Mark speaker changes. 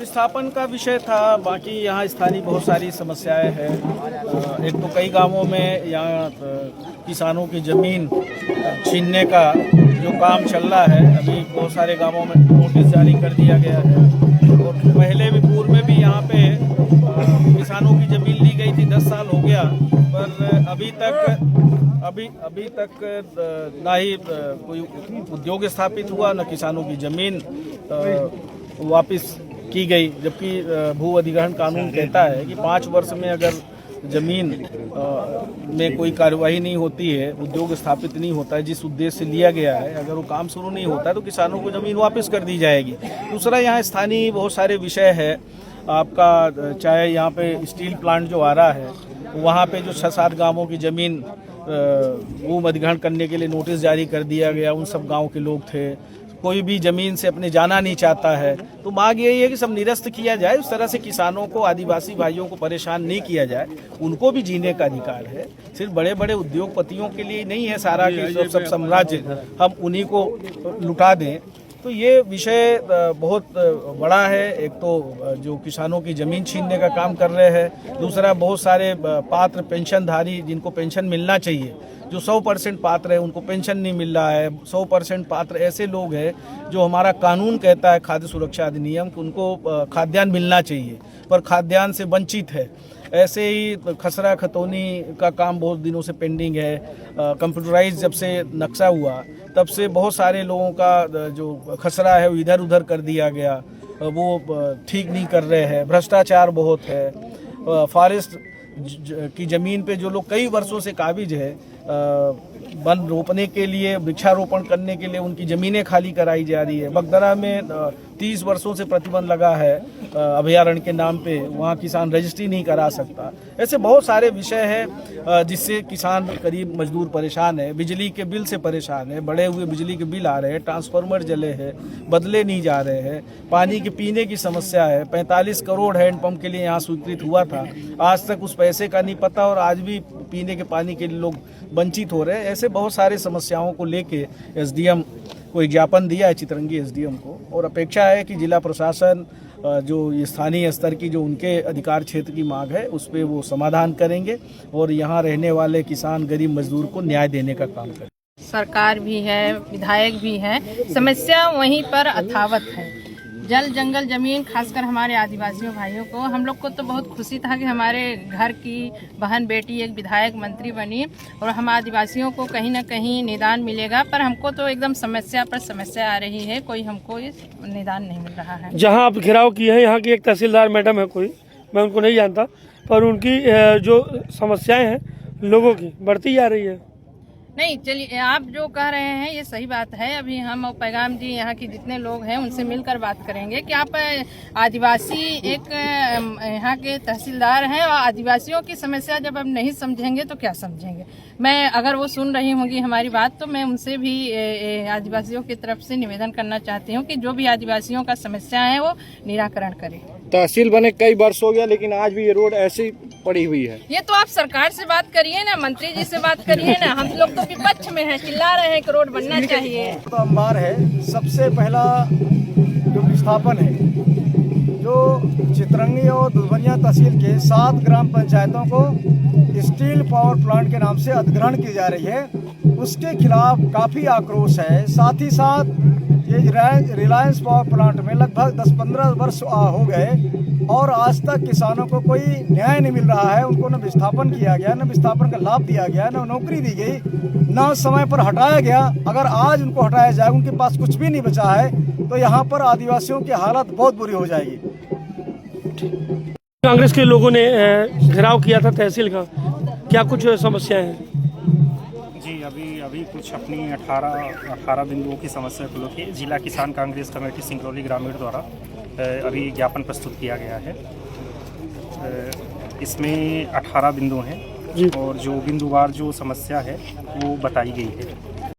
Speaker 1: विस्थापन का विषय था। बाकी यहाँ स्थानीय बहुत सारी समस्याएं हैं। एक तो कई गांवों में यहाँ किसानों की ज़मीन छीनने का जो काम चल रहा है, अभी बहुत सारे गांवों में नोटिस जारी कर दिया गया है। और पहले भी पूर्व में भी यहाँ पे किसानों की ज़मीन ली गई थी, 10 साल हो गया, पर अभी तक ना ही कोई उद्योग स्थापित हुआ, न किसानों की ज़मीन वापस की गई। जबकि भू अधिग्रहण कानून कहता है कि 5 वर्ष में अगर ज़मीन में कोई कार्रवाई नहीं होती है, उद्योग स्थापित नहीं होता है जिस उद्देश्य से लिया गया है, अगर वो काम शुरू नहीं होता है तो किसानों को ज़मीन वापस कर दी जाएगी। दूसरा, यहाँ स्थानीय बहुत सारे विषय है आपका, चाहे यहाँ पे स्टील प्लांट जो आ रहा है, वहाँ पे जो 6-7 गांवों की ज़मीन भू अधिग्रहण करने के लिए नोटिस जारी कर दिया गया, उन सब गाँव के लोग थे, कोई भी ज़मीन से अपने जाना नहीं चाहता है। तो मांग यही है कि सब निरस्त किया जाए, उस तरह से किसानों को, आदिवासी भाइयों को परेशान नहीं किया जाए। उनको भी जीने का अधिकार है, सिर्फ बड़े बड़े उद्योगपतियों के लिए नहीं है सारा कि सब साम्राज्य हम उन्हीं को लुटा दें। तो ये विषय बहुत बड़ा है। एक तो जो किसानों की ज़मीन छीनने का काम कर रहे हैं, दूसरा बहुत सारे पात्र पेंशनधारी जिनको पेंशन मिलना चाहिए, जो 100% पात्र है उनको पेंशन नहीं मिल रहा है। 100% पात्र ऐसे लोग हैं जो हमारा कानून कहता है, खाद्य सुरक्षा अधिनियम, उनको खाद्यान्न मिलना चाहिए, पर खाद्यान्न से वंचित है। ऐसे ही खसरा खतौनी का काम बहुत दिनों से पेंडिंग है। कंप्यूटराइज जब से नक्शा हुआ तब से बहुत सारे लोगों का जो खसरा है वो इधर उधर कर दिया गया, वो ठीक नहीं कर रहे हैं। भ्रष्टाचार बहुत है। फॉरेस्ट की ज़मीन पे जो लोग कई वर्षों से काबिज है, वन रोपने के लिए, वृक्षारोपण करने के लिए उनकी ज़मीनें खाली कराई जा रही है। बगदरा में 30 वर्षों से प्रतिबंध लगा है अभयारण्य के नाम पे, वहाँ किसान रजिस्ट्री नहीं करा सकता। ऐसे बहुत सारे विषय हैं जिससे किसान, गरीब मजदूर परेशान है। बिजली के बिल से परेशान है, बढ़े हुए बिजली के बिल आ रहे हैं, ट्रांसफार्मर जले हैं, बदले नहीं जा रहे हैं। पानी के पीने की समस्या है। 45 करोड़ हैंडपम्प के लिए यहाँ स्वीकृत हुआ था, आज तक उस पैसे का नहीं पता और आज भी पीने के पानी के लिए लोग वंचित हो रहे हैं। ऐसे बहुत सारे समस्याओं को लेके एसडीएम को एक ज्ञापन दिया है, चितरंगी एसडीएम को, और अपेक्षा है कि जिला प्रशासन जो स्थानीय स्तर की जो उनके अधिकार क्षेत्र की मांग है उस पर वो समाधान करेंगे और यहाँ रहने वाले किसान, गरीब मजदूर को न्याय देने का काम करेंगे।
Speaker 2: सरकार भी है, विधायक भी हैं, समस्या वहीं पर अथावत है। जल जंगल जमीन, खासकर हमारे आदिवासियों भाइयों को, हम लोग को तो बहुत खुशी था कि हमारे घर की बहन बेटी एक विधायक मंत्री बनी और हम आदिवासियों को कहीं ना कहीं निदान मिलेगा, पर हमको तो एकदम समस्या पर समस्या आ रही है, कोई हमको निदान नहीं मिल रहा है।
Speaker 3: जहां आप घेराव किए हैं, यहाँ की एक तहसीलदार मैडम है, कोई, मैं उनको नहीं जानता, पर उनकी जो समस्याएं हैं लोगों की बढ़ती जा रही है।
Speaker 2: नहीं, चलिए, आप जो कह रहे हैं ये सही बात है। अभी हम और पैगाम जी यहाँ के जितने लोग हैं उनसे मिलकर बात करेंगे कि आप आदिवासी एक यहाँ के तहसीलदार हैं और आदिवासियों की समस्या जब आप नहीं समझेंगे तो क्या समझेंगे। मैं, अगर वो सुन रही होंगी हमारी बात, तो मैं उनसे भी आदिवासियों की तरफ से निवेदन करना चाहती हूँ कि जो भी आदिवासियों का समस्या है वो निराकरण करें।
Speaker 4: तहसील बने कई वर्ष हो गया, लेकिन आज भी ये रोड ऐसी पड़ी हुई है।
Speaker 2: ये तो आप सरकार से बात करिए ना, मंत्री जी से बात करिए ना। हम लोग तो विपक्ष में हैं, चिल्ला रहे हैं कि रोड बनना चाहिए।
Speaker 5: तो अंबार है। सबसे पहला जो विस्थापन है, जो चितरंगी और दुधवनिया तहसील के 7 ग्राम पंचायतों को स्टील पावर प्लांट के नाम से अधिग्रहण की जा रही है, उसके खिलाफ काफ़ी आक्रोश है। साथ ही साथ ये रिलायंस पावर प्लांट में लगभग 10-15 वर्ष हो गए और आज तक किसानों को कोई न्याय नहीं मिल रहा है। उनको न विस्थापन किया गया, न विस्थापन का लाभ दिया गया, न नौकरी दी गई, न समय पर हटाया गया। अगर आज उनको हटाया जाए, उनके पास कुछ भी नहीं बचा है, तो यहाँ पर आदिवासियों की हालत बहुत बुरी हो जाएगी।
Speaker 3: कांग्रेस के लोगों ने घेराव किया था तहसील का, क्या कुछ समस्याएं हैं?
Speaker 6: जी, अभी कुछ अपनी 18 बिंदुओं की समस्या को लेकर जिला किसान कांग्रेस कमेटी सिंगरौली ग्रामीण द्वारा अभी ज्ञापन प्रस्तुत किया गया है। इसमें 18 बिंदु हैं और जो बिंदुवार जो समस्या है वो बताई गई है।